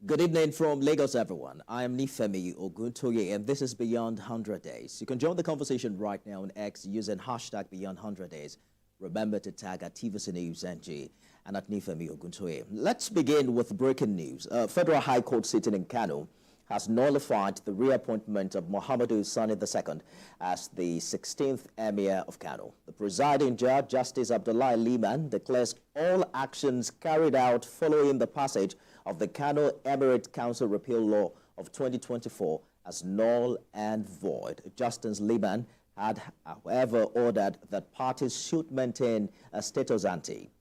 Good evening from Lagos, everyone. I am Nifemi Oguntoye, and this is Beyond 100 Days. You can join the conversation right now on X using hashtag Beyond 100 Days. Remember to tag at TVC News NG and at Nifemi Oguntoye. Let's begin with breaking news. Federal High Court sitting in Kano has nullified the reappointment of Muhammadu Sani II as the 16th Emir of Kano. The presiding judge, Justice Abdullahi Liman, declares all actions carried out following the passage of the Kano Emirate Council Repeal Law of 2024 as null and void. Justice Liman had, however, ordered that parties should maintain a status ante.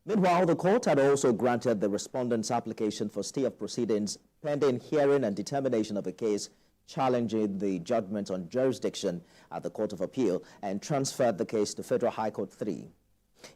Meanwhile, the court had also granted the respondent's application for stay of proceedings pending hearing and determination of a case challenging the judgment on jurisdiction at the Court of Appeal and transferred the case to Federal High Court 3.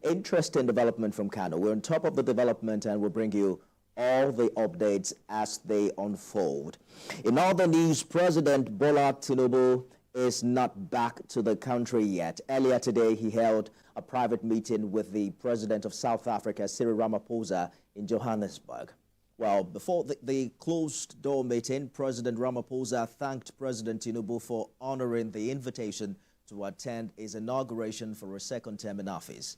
Interesting development from Kano. We're on top of the development and we'll bring you all the updates as they unfold. In other news, President Bola Tinubu is not back to the country yet. Earlier today, he held a private meeting with the President of South Africa, Cyril Ramaphosa, in Johannesburg. Well, before the closed-door meeting, President Ramaphosa thanked President Tinubu for honoring the invitation to attend his inauguration for a second term in office.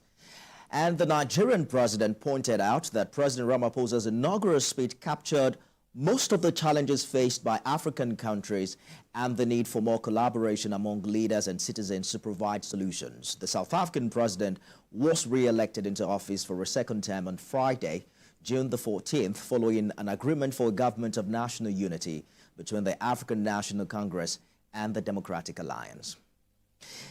And the Nigerian president pointed out that President Ramaphosa's inaugural speech captured most of the challenges faced by African countries and the need for more collaboration among leaders and citizens to provide solutions. The South African president was re-elected into office for a second term on Friday, June the 14th, following an agreement for a government of national unity between the African National Congress and the Democratic Alliance.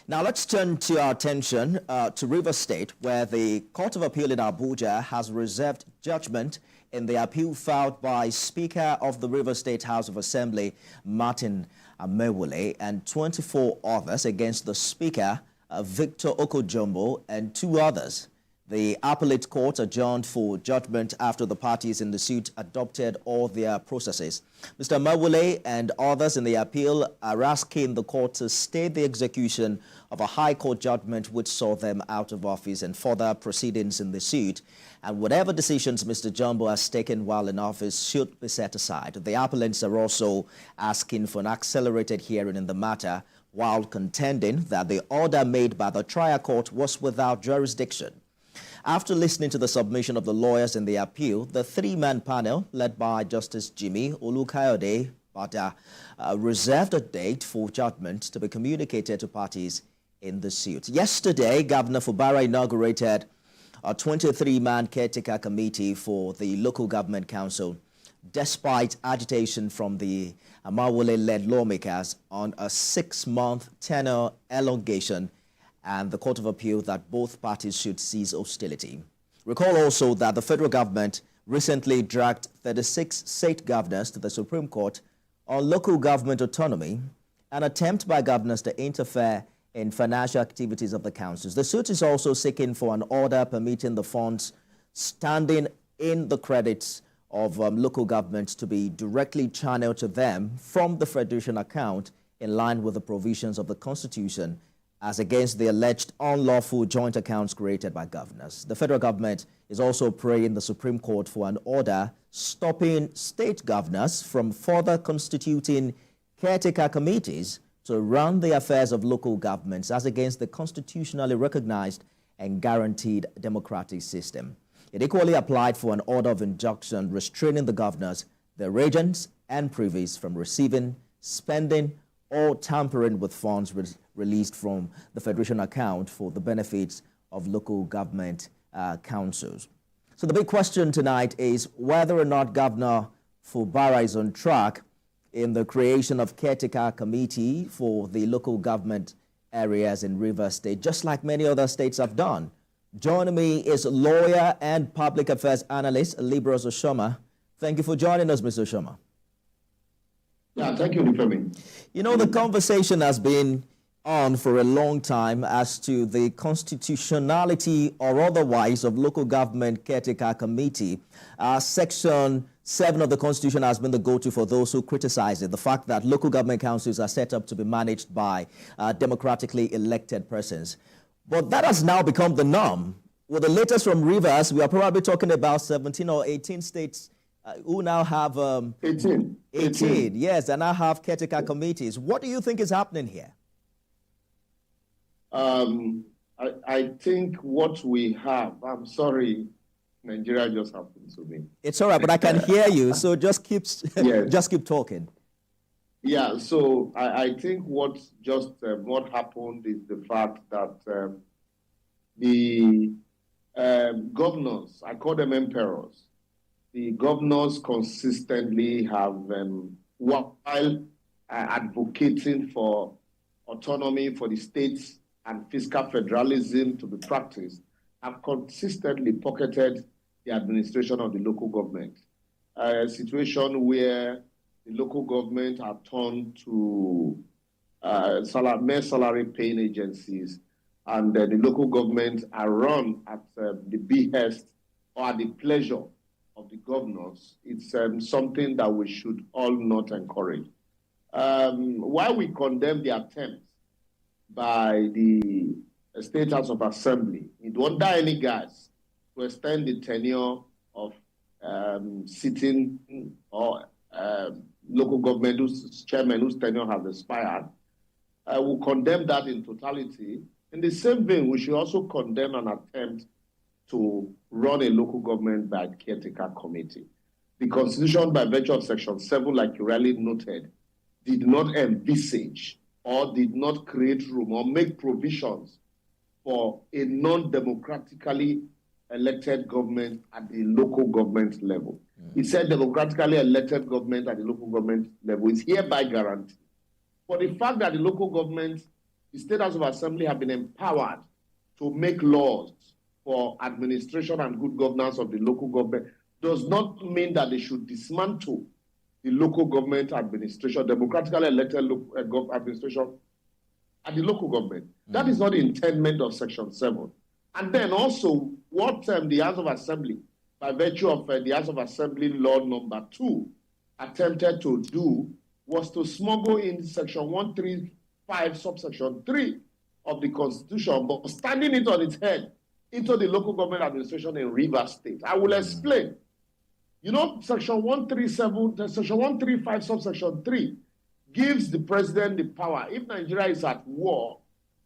Now let's turn to our attention to Rivers State, where the Court of Appeal in Abuja has reserved judgment in the appeal filed by Speaker of the Rivers State House of Assembly, Martin Amewule, and 24 others against the Speaker, Victor Okojumbo, and 2 others. The appellate court adjourned for judgment after the parties in the suit adopted all their processes. Mr. Amewule and others in the appeal are asking the court to stay the execution of a high court judgment which saw them out of office and further proceedings in the suit. And whatever decisions Mr. Jumbo has taken while in office should be set aside. The appellants are also asking for an accelerated hearing in the matter, while contending that the order made by the trial court was without jurisdiction. After listening to the submission of the lawyers in the appeal, the 3-man panel, led by Justice Jimmy Olukayode Bada, reserved a date for judgment to be communicated to parties in the suit. Yesterday, Governor Fubara inaugurated a 23-man caretaker committee for the local government council, despite agitation from the Amawole-led lawmakers on a 6-month tenure elongation and the Court of Appeal that both parties should cease hostility. Recall also that the federal government recently dragged 36 state governors to the Supreme Court on local government autonomy, an attempt by governors to interfere in financial activities of the councils. The suit is also seeking for an order permitting the funds standing in the credits of local governments to be directly channeled to them from the Federation account in line with the provisions of the Constitution, as against the alleged unlawful joint accounts created by governors. The federal government is also praying the Supreme Court for an order stopping state governors from further constituting caretaker committees to run the affairs of local governments as against the constitutionally recognized and guaranteed democratic system. It equally applied for an order of injunction restraining the governors, their regents, and privies from receiving, spending, or tampering with funds released from the Federation account for the benefits of local government councils. So the big question tonight is whether or not Governor Fubara is on track in the creation of caretaker committee for the local government areas in Rivers State, just like many other states have done. Joining me is lawyer and public affairs analyst Libourous Oshoma. Thank you for joining us, Mr. Oshoma. Yeah, thank you, Nifemi. You know, the conversation has been on for a long time as to the constitutionality or otherwise of local government caretaker committee. Section 7 of the Constitution has been the go-to for those who criticize it. The fact that local government councils are set up to be managed by democratically elected persons. But that has now become the norm. With the latest from Rivers, we are probably talking about 17 or 18 states who now have 18. 18, yes, and now have caretaker committees. What do you think is happening here? I think what we have, I'm sorry, Nigeria just happened to me. It's all right, but I can hear you, so just keep, just keep talking. Yeah, so I think what happened is the fact that the governors, I call them emperors, the governors consistently have, while advocating for autonomy for the states and fiscal federalism to be practiced, have consistently pocketed the administration of the local government. A situation where the local government are turned to mere salary-paying agencies, and the local government are run at the behest or at the pleasure of the governors. It's something that we should all not encourage. While we condemn the attempt by the State House of Assembly, it won't die any guys to extend the tenure of sitting or local government whose chairman whose tenure has expired. We'll condemn that in totality. In the same vein, we should also condemn an attempt to run a local government by caretaker committee. The Constitution, by virtue of Section 7, like you rightly noted, did not envisage or did not create room or make provisions for a non-democratically elected government at the local government level. It said democratically elected government at the local government level is hereby guaranteed. For the fact that the local government, the State House of Assembly have been empowered to make laws for administration and good governance of the local government does not mean that they should dismantle the local government administration, democratically elected administration at the local government. That is not the intendment of Section 7. And then also, what the House of Assembly, by virtue of the House of Assembly Law number 2, attempted to do was to smuggle in Section 135, subsection 3 of the Constitution, but standing it on its head into the local government administration in Rivers State. I will explain. You know, Section 137, Section 135, subsection 3 gives the president the power, if Nigeria is at war,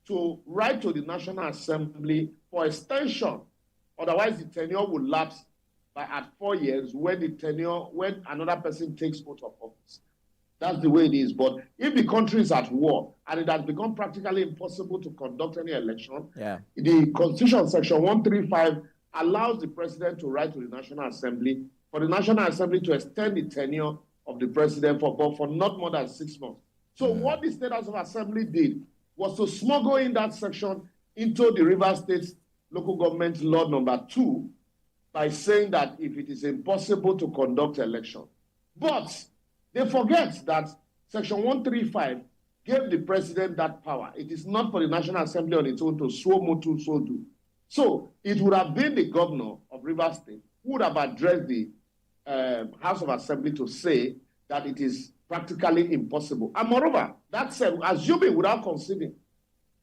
to write to the National Assembly for extension. Otherwise, the tenure will lapse at 4 years when another person takes oath of office. That's the way it is. But if the country is at war and it has become practically impossible to conduct any election, the Constitution, Section 135, allows the president to write to the National Assembly for the National Assembly to extend the tenure of the president for not more than 6 months. So what the State House of Assembly did was to smuggle in that section into the Rivers State Local Government Law number 2 by saying that if it is impossible to conduct election. But they forget that Section 135 gave the president that power. It is not for the National Assembly on its own to so motu so do. So it would have been the governor of Rivers State who would have addressed the House of Assembly to say that it is practically impossible. And moreover, that's assuming without considering,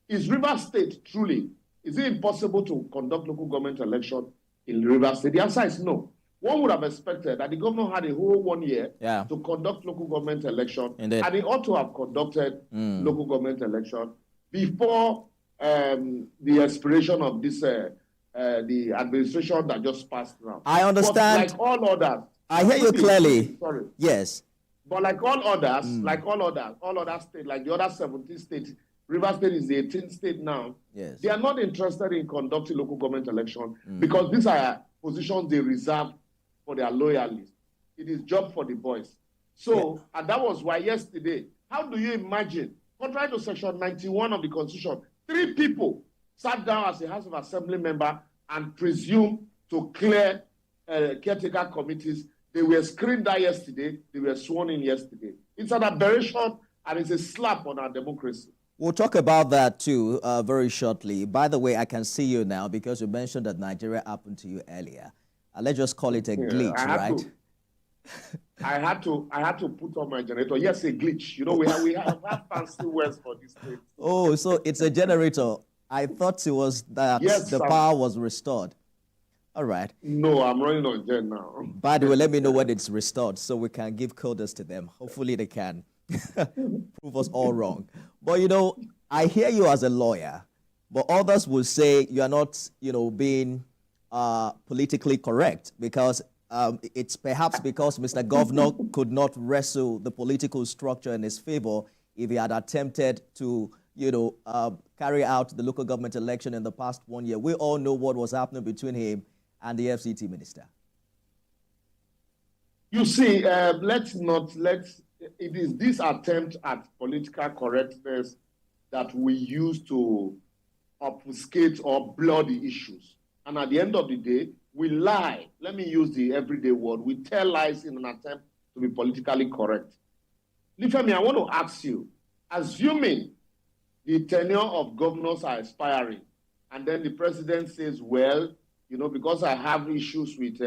is Rivers State truly, is it impossible to conduct local government election in Rivers State? The answer is no. One would have expected that the governor had a whole 1 year to conduct local government election, and he ought to have conducted local government election before the expiration of this the administration that just passed now. I understand. But like all others, I hear you clearly. Sorry. Yes. But like all others, all other states, like the other 17 states, Rivers State is the 18th state now. Yes. They are not interested in conducting local government election because these are positions they reserve for their loyalists. It is job for the boys. So, and that was why yesterday, how do you imagine, contrary to Section 91 of the Constitution, 3 people sat down as a House of Assembly member and presumed to clear caretaker committees. They were screened out yesterday. They were sworn in yesterday. It's an aberration and it's a slap on our democracy. We'll talk about that too very shortly. By the way, I can see you now because you mentioned that Nigeria happened to you earlier. Let's just call it a glitch, right? I had to put on my generator. Yes, a glitch. You know, we have fancy words for this thing. Oh, so it's a generator. I thought it was that the power was restored. All right. No, I'm running on Jen now. By the way, let me know when it's restored so we can give kudos to them. Hopefully they can prove us all wrong. But, I hear you as a lawyer, but others will say you are not, being politically correct because it's perhaps because Mr. Governor could not wrestle the political structure in his favor if he had attempted to, carry out the local government election in the past 1 year. We all know what was happening between him and the FCT minister. You see, it is this attempt at political correctness that we use to obfuscate or blur the issues. And at the end of the day, we lie. Let me use the everyday word. We tell lies in an attempt to be politically correct. Nifemi, I want to ask you, assuming the tenure of governors are expiring, and then the president says, well, because I have issues with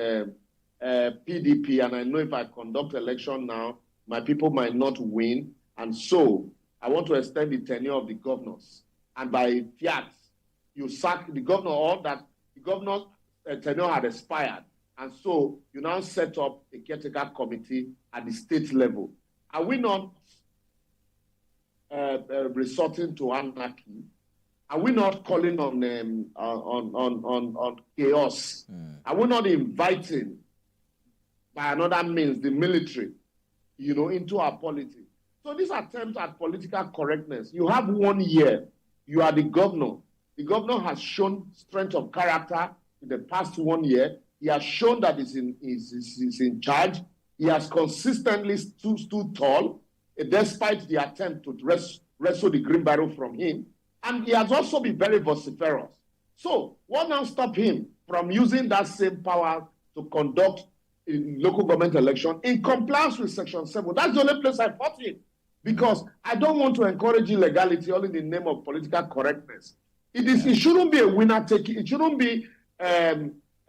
PDP, and I know if I conduct election now, my people might not win, and so I want to extend the tenure of the governors. And by fiat, you sack the governor, or that the governor's tenure had expired, and so you now set up a caretaker committee at the state level. Are we not resorting to anarchy? Are we not calling on chaos? Are we not inviting, by another means, the military, into our politics? So this attempt at political correctness, you have 1 year, you are the governor. The governor has shown strength of character in the past 1 year. He has shown that he's in charge. He has consistently stood tall, despite the attempt to wrestle the green barrel from him. And he has also been very vociferous. So what now stop him from using that same power to conduct a local government election in compliance with Section 7? That's the only place I fought him. Because I don't want to encourage illegality all in the name of political correctness. It shouldn't be a winner take it. It shouldn't be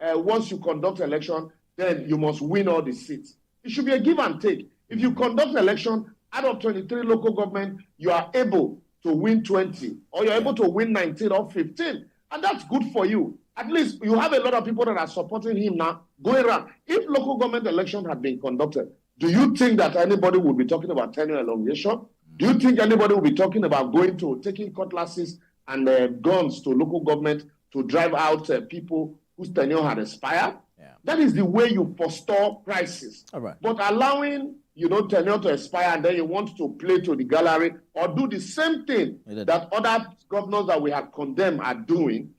once you conduct election, then you must win all the seats. It should be a give and take. If you conduct election, out of 23 local government, you are able to win 20, or you're able to win 19 or 15. And that's good for you. At least you have a lot of people that are supporting him now going around. If local government election had been conducted, do you think that anybody would be talking about tenure elongation? Do you think anybody would be talking about taking cutlasses and guns to local government to drive out people whose tenure had expired? Yeah. That is the way you forestall crisis. All right. But allowing tenure to expire and then you want to play to the gallery or do the same thing that other governors that we have condemned are doing,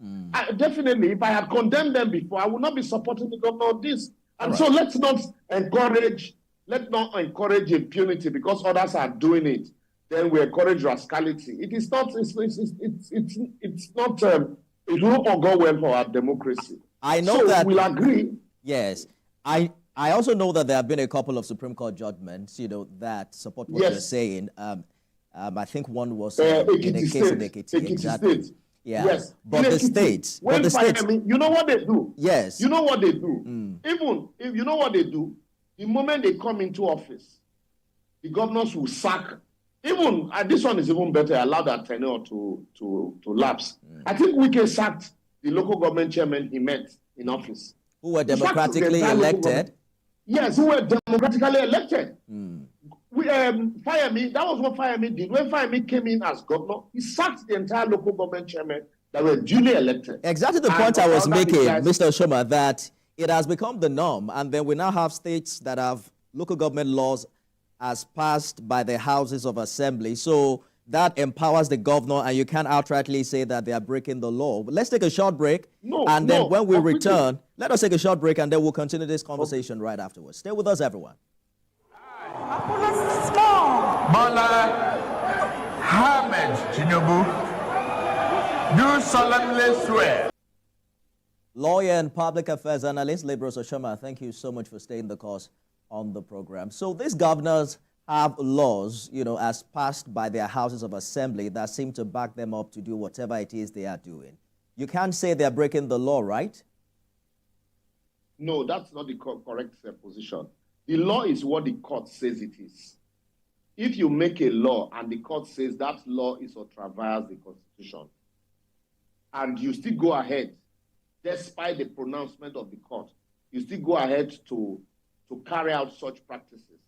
definitely, if I had condemned them before, I would not be supporting the governor of this. And so let's not encourage impunity because others are doing it. Then we encourage rascality. It is not. It's not. It will not go well for our democracy. I know that we'll agree. Yes, I also know that there have been a couple of Supreme Court judgments, that support what you're saying. I think one was in a case in Ekiti. Exactly. State. Yeah. Yes. But the states. When you know what they do? Yes. You know what they do? Even if you know what they do, the moment they come into office, the governors will sack. Even this one is even better. Allow that tenure to lapse. I think Wike sacked the local government chairman he met in office, who were democratically elected. Yes, who were democratically elected. Fayemi, that was what Fayemi did. When Fayemi came in as governor, he sacked the entire local government chairman that were duly elected. Exactly the point I was making, Mr. Oshoma, that it has become the norm, and then we now have states that have local government laws as passed by the houses of assembly. So that empowers the governor, and you can't outrightly say that they are breaking the law. But let's take a short break, then when we return, let us take a short break, and then we'll continue this conversation right afterwards. Stay with us, everyone. Bola Ahmed Tinubu, do solemnly swear. Lawyer and public affairs analyst Libourous Oshoma, thank you so much for staying the course on the program. So these governors have laws, as passed by their houses of assembly that seem to back them up to do whatever it is they are doing. You can't say they're breaking the law, right? No, that's not the correct position. The law is what the court says it is. If you make a law and the court says that law is or traverse the Constitution, and you still go ahead despite the pronouncement of the court, you still go ahead to carry out such practices,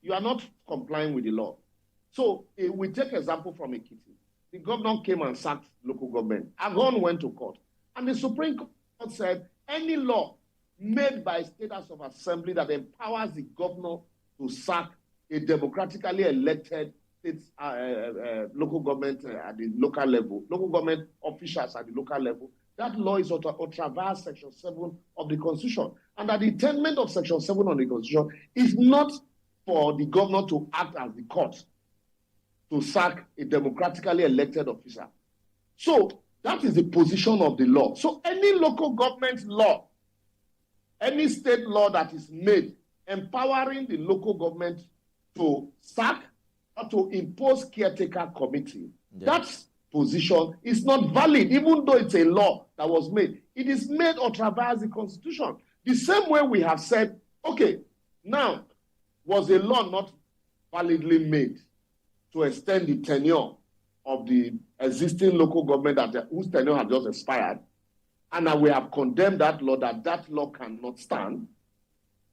you are not complying with the law. So we take example from Ekiti. The governor came and sacked local government. Agon went to court. And the Supreme Court said any law made by a state house of assembly that empowers the governor to sack a democratically elected state local government at the local level, local government officials at the local level, that law is ultra-vires Section 7 of the Constitution. And that the intent of Section 7 of the Constitution is not for the governor to act as the court to sack a democratically elected officer. So that is the position of the law. So any local government law, any state law that is made empowering the local government to sack or to impose caretaker committee, that position is not valid, even though it's a law that was made. It is made ultra-vires the Constitution. The same way we have said, okay, now, was a law not validly made to extend the tenure of the existing local government whose tenure has just expired, and now we have condemned that law, that law cannot stand.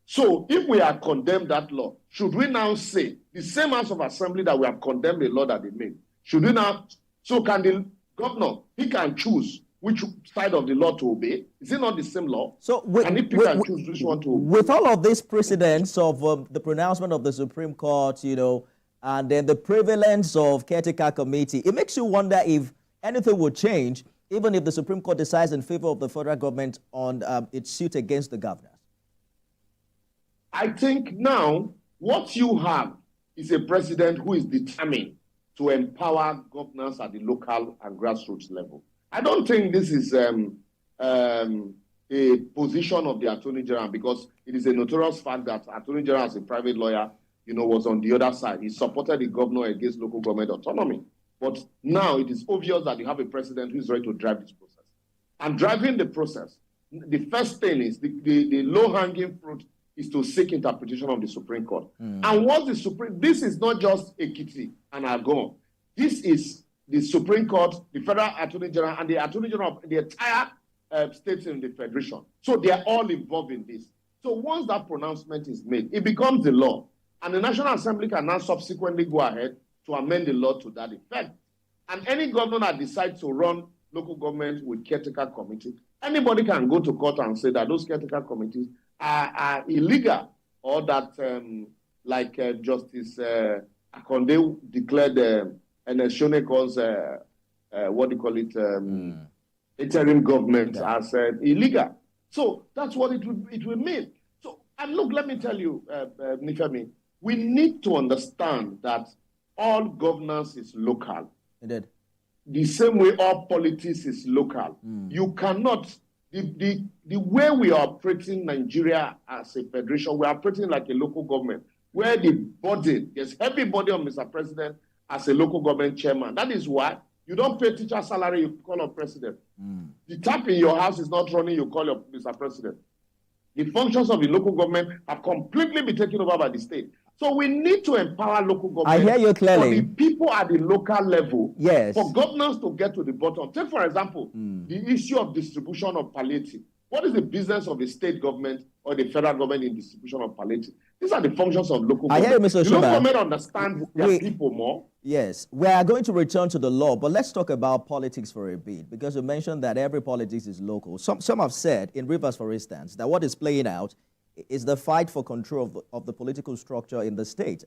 So if we have condemned that law, should we now say the same House of Assembly that we have condemned the law that they made, should we now, so can the governor, he can choose which side of the law to obey? Is it not the same law? So and if he can choose which one to obey? With all of these precedents of the pronouncement of the Supreme Court, and then the prevalence of caretaker committee, it makes you wonder if anything will change, even if the Supreme Court decides in favor of the federal government on its suit against the governors. I think now what you have is a president who is determined to empower governors at the local and grassroots level. I don't think this is a position of the Attorney General, because it is a notorious fact that Attorney General, as a private lawyer, was on the other side. He supported the governor against local government autonomy. But now it is obvious that you have a president who is ready to drive this process. And driving the process, the first thing is the low-hanging fruit is to seek interpretation of the Supreme Court. And what this is not just Ekiti and Agon. This is the Supreme Court, the Federal Attorney General, and the Attorney General of the entire states in the Federation. So they are all involved in this. So once that pronouncement is made, it becomes the law. And the National Assembly can now subsequently go ahead to amend the law to that effect. And any governor that decides to run local government with caretaker committee, anybody can go to court and say that those caretaker committees are illegal, or that, Justice Akonde declared Ernest calls, interim government as illegal. So that's what it will mean. So, and look, let me tell you, Nifemi, we need to understand that all governance is local. Indeed. The same way all politics is local. You cannot, the way we are operating Nigeria as a federation, we are operating like a local government, where there's heavy burden on Mr. President as a local government chairman. That is why you don't pay teacher salary, you call up president. The tap in your house is not running, you call up Mr. President. The functions of the local government have completely been taken over by the state. So we need to empower local government. I hear you clearly. For the people at the local level, yes, for governors to get to the bottom. Take, for example, the issue of distribution of palliative. What is the business of the state government or the federal government in distribution of palliative? These are the functions of local government. I hear you, Mr. Oshoma. Local government understands their people more. Yes, we are going to return to the law, but let's talk about politics for a bit, because you mentioned that every politics is local. Some have said, in Rivers, for instance, that what is playing out is the fight for control of the political structure in the state,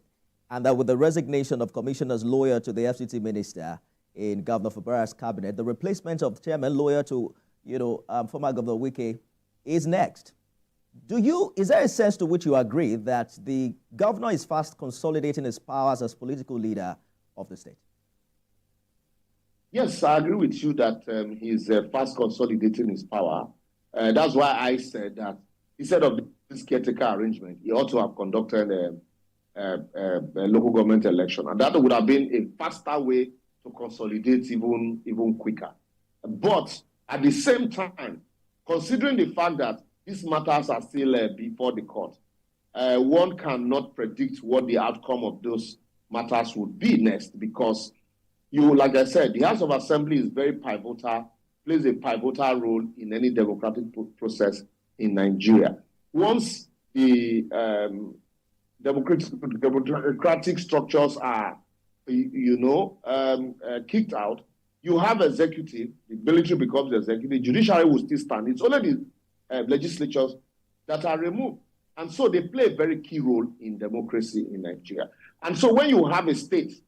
and that with the resignation of commissioners loyal to the FCT minister in Governor Fubara's cabinet, the replacement of chairman loyal to former Governor Wike is next. Is there a sense to which you agree that the governor is fast consolidating his powers as political leader of the state? Yes, I agree with you that he's fast consolidating his power. That's why I said that instead of this caretaker arrangement, he ought to have conducted a local government election. And that would have been a faster way to consolidate even quicker. But at the same time, considering the fact that these matters are still before the court, one cannot predict what the outcome of those matters would be next, because like I said, the House of Assembly is very pivotal plays a pivotal role in any democratic process in Nigeria. Once the democratic structures are, kicked out, you have executive, the military becomes the executive, judiciary will still stand. It's only the legislatures that are removed. And so they play a very key role in democracy in Nigeria. And so when you have a state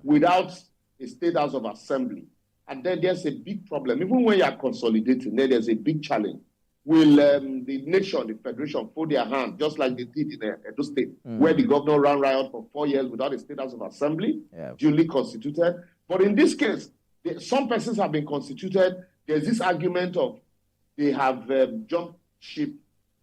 without a state house of assembly, and then there's a big problem. Even when you are consolidating, then there's a big challenge. Will the nation, the federation, fold their hand, just like they did in Edo State, where the governor ran riot for 4 years without a state house of assembly, duly constituted? But in this case, some persons have been constituted. There's this argument of they have jumped ship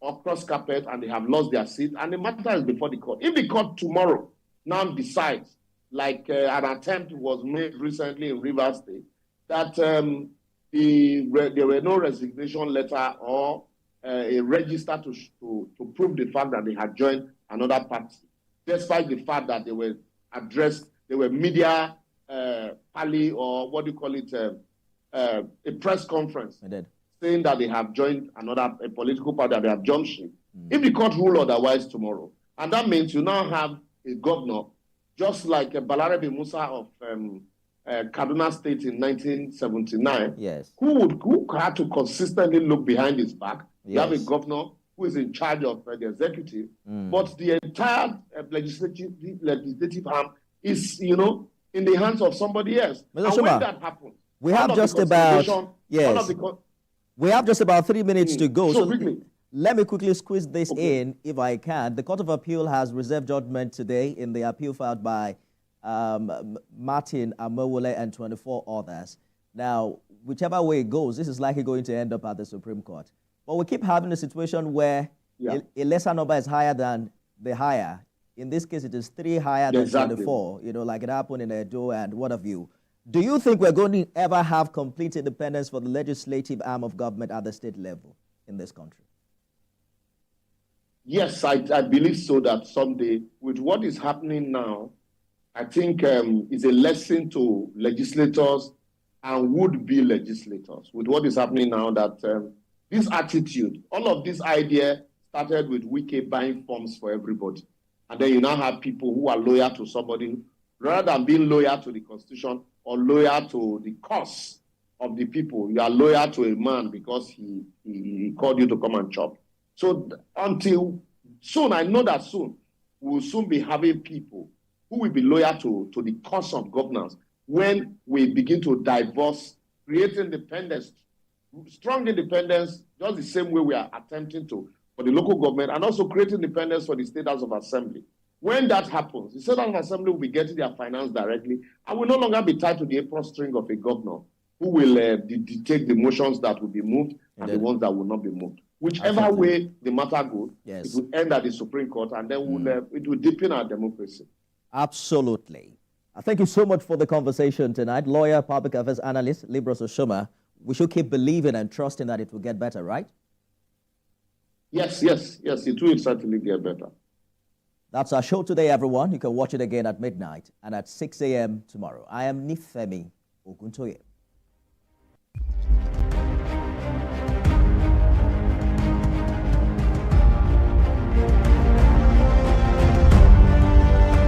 or cross carpet and they have lost their seat, and the matter is before the court. If the court tomorrow now decides, like an attempt was made recently in Rivers State, that there were no resignation letter or a register to prove the fact that they had joined another party, despite the fact that they were addressed, they were media pally, or what do you call it, a press conference saying that they have joined a political party, that they have jumped ship. If the court rule otherwise tomorrow, and that means you now have a governor, just like Balarabe Musa of Kaduna State in 1979, who had to consistently look behind his back. You have a governor who is in charge of the executive, but the entire legislative arm is, in the hands of somebody else. Mr. And Oshoma, when that happens, we have just about 3 minutes to go. So quickly, let me quickly squeeze this in, if I can. The Court of Appeal has reserved judgment today in the appeal filed by Martin Amewole and 24 others. Now, whichever way it goes, this is likely going to end up at the Supreme Court. But we keep having a situation where a lesser number is higher than the higher. In this case, it is 3 higher than 24, like it happened in Edo and what have you. Do you think we're going to ever have complete independence for the legislative arm of government at the state level in this country? Yes, I believe so, that someday, with what is happening now, I think it's a lesson to legislators and would-be legislators. With what is happening now, that this attitude, all of this idea started with Wike buying forms for everybody. And then you now have people who are loyal to somebody, rather than being loyal to the Constitution or loyal to the cause of the people. You are loyal to a man because he called you to come and chop. So until soon, I know that soon, we will soon be having people who will be loyal to the cause of governance when we begin to divorce, create independence, strong independence, just the same way we are attempting to for the local government, and also create independence for the State House of Assembly. When that happens, the State House of Assembly will be getting their finance directly and will no longer be tied to the apron string of a governor who will dictate the motions that will be moved and the ones that will not be moved. Whichever way the matter goes, it will end at the Supreme Court, and then it will deepen our democracy. Absolutely. Thank you so much for the conversation tonight. Lawyer, public affairs analyst, Libourous Oshoma. We should keep believing and trusting that it will get better, right? Yes, it will certainly get better. That's our show today, everyone. You can watch it again at midnight and at 6 a.m. tomorrow. I am Nifemi Oguntoye.